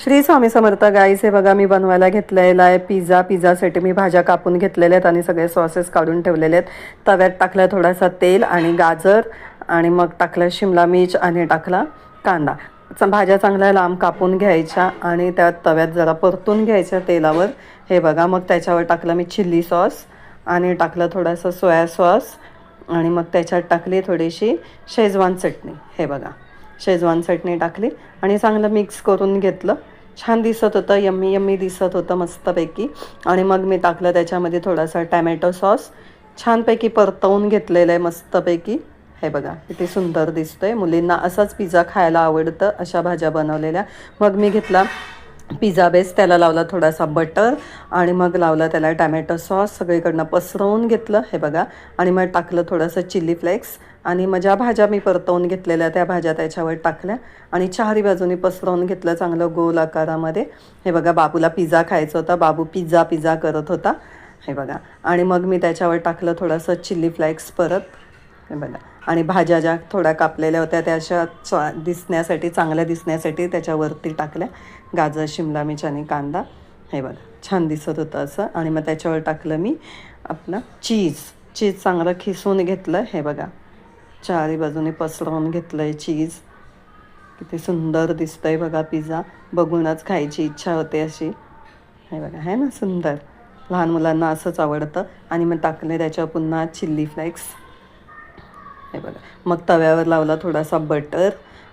श्री स्वामी समर्थ गाईस. हे बघा मी बनवायला घेतलेला आहे पिझ्झा. पिझ्झासाठी मी भाज्या कापून घेतलेल्या आहेत आणि सगळे सॉसेस काढून ठेवलेले आहेत. तव्यात टाकलं थोडासा तेल आणि गाजर आणि मग टाकलं शिमला मिर्च आणि टाकला कांदा. भाज्या चांगल्या लांब कापून घ्यायच्या आणि त्यात तव्यात जरा परतून घ्यायच्या तेलावर. हे बघा मग त्याच्यावर टाकलं मी चिल्ली सॉस आणि टाकलं थोडंसं सोया सॉस आणि मग त्याच्यात टाकली थोडीशी शेजवान चटणी. हे बघा शेजवान चटणी टाकली आणि चांगलं मिक्स करून घेतलं. छान दिसत होतं, यम्मी यम्मी दिसत होतं मस्तपैकी. आणि मग मी टाकलं त्याच्यामध्ये थोडासा टॅमॅटो सॉस. छानपैकी परतवून घेतलेलं आहे मस्तपैकी. हे बघा किती सुंदर दिसतंय. मुलींना असाच पिझ्झा खायला आवडतं, अशा भाज्या बनवलेल्या. मग मी घेतला पिझ्झा बेस, त्याला लावला थोडासा बटर आणि मग लावला त्याला टॅमॅटो सॉस. सगळीकडनं पसरवून घेतलं. हे बघा आणि मग टाकलं थोडंसं चिली फ्लेक्स आणि मग ज्या भाज्या मी परतवून घेतलेल्या त्या भाज्या त्याच्यावर टाकल्या आणि चारही बाजूनी पसरवून घेतलं चांगलं गोल आकारामध्ये. हे बघा बाबूला पिझ्झा खायचा होता, बाबू पिझ्झा पिझ्झा करत होता. हे बघा आणि मग मी त्याच्यावर टाकलं थोडंसं चिली फ्लेक्स परत. हे बघा आणि भाज्या ज्या थोड्या कापलेल्या होत्या त्या अशा दिसण्यासाठी, चांगल्या दिसण्यासाठी त्याच्यावरती टाकल्या. गाजर, शिमला मिर्च आणि कांदा. हे बघा छान दिसत होतं असं. आणि मग त्याच्यावर टाकलं मी आपलं चीज चांगलं खिसून घेतलं. हे बघा चारही बाजूने पसरवून घेतलं आहे चीज. किती सुंदर दिसतंय बघा पिझ्झा. बघूनच खायची इच्छा होते अशी. हे बघा आहे ना सुंदर. लहान मुलांना असंच आवडतं. आणि मग टाकले त्याच्यावर पुन्हा चिल्ली फ्लेक्स. हे बघा मग तव्यावर लावला थोडासा बटर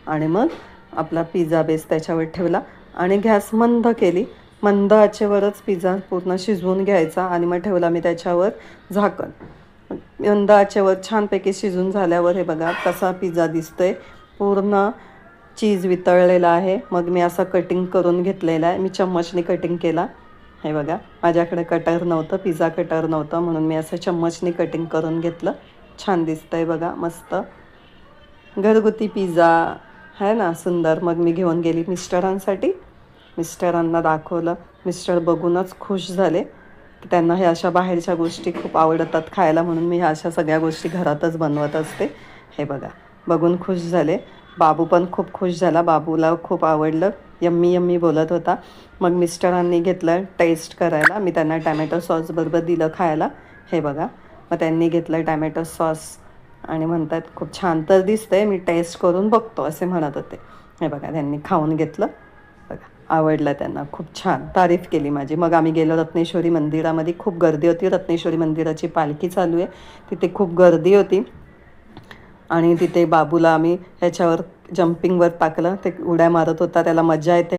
आणि मग आपला पिझ्झा बेस त्याच्यावर ठेवला आणि गॅस मंद केली. मंद आचेवरच पिझ्झा पूर्ण शिजवून घ्यायचा आणि मग ठेवला मी त्याच्यावर झाकण. मंद आचेवर छानपैकी शिजून झाल्यावर हे बघा कसा पिझ्झा दिसतोय. पूर्ण चीज वितळलेला आहे. मग मी असं कटिंग करून घेतलेला आहे. मी चम्मचने कटिंग केला. हे बघा माझ्याकडे कटर नव्हतं, पिझ्झा कटर नव्हतं, म्हणून मी असं चम्मचने कटिंग करून घेतलं. छान दिसतंय बघा मस्त घरगुती पिझ्झा आहे ना सुंदर. मग मी घेऊन गेली मिस्टरांसाठी. मिस्टरांना दाखवलं. मिस्टर बघूनच खुश झाले की त्यांना हे अशा बाहेरच्या गोष्टी खूप आवडतात खायला, म्हणून मी ह्या अशा सगळ्या गोष्टी घरातच बनवत असते. हे बघा बघून खुश झाले. बाबू पण खूप खुश झाला. बाबूला खूप आवडलं, यम्मी यम्मी बोलत होता. मग मिस्टरांनी घेतलं टेस्ट करायला. मी त्यांना टॅमॅटो सॉसबरोबर दिलं खायला. हे बघा मग त्यांनी घेतलं टॅमॅटो सॉस आणि म्हणतात खूप छान तर दिसतंय, मी टेस्ट करून बघतो असे म्हणत होते. हे बघा त्यांनी खाऊन घेतलं. बघा आवडलं त्यांना, खूप छान तारीफ केली माझी. मग आम्ही गेलो रत्नेश्वरी मंदिरामध्ये. खूप गर्दी होती. रत्नेश्वरी मंदिराची पालखी चालू आहे, तिथे खूप गर्दी होती. आणि तिथे बाबूला आम्ही ह्याच्यावर जम्पिंगवर टाकलं. ते उड्या मारत होता, त्याला मजा येते.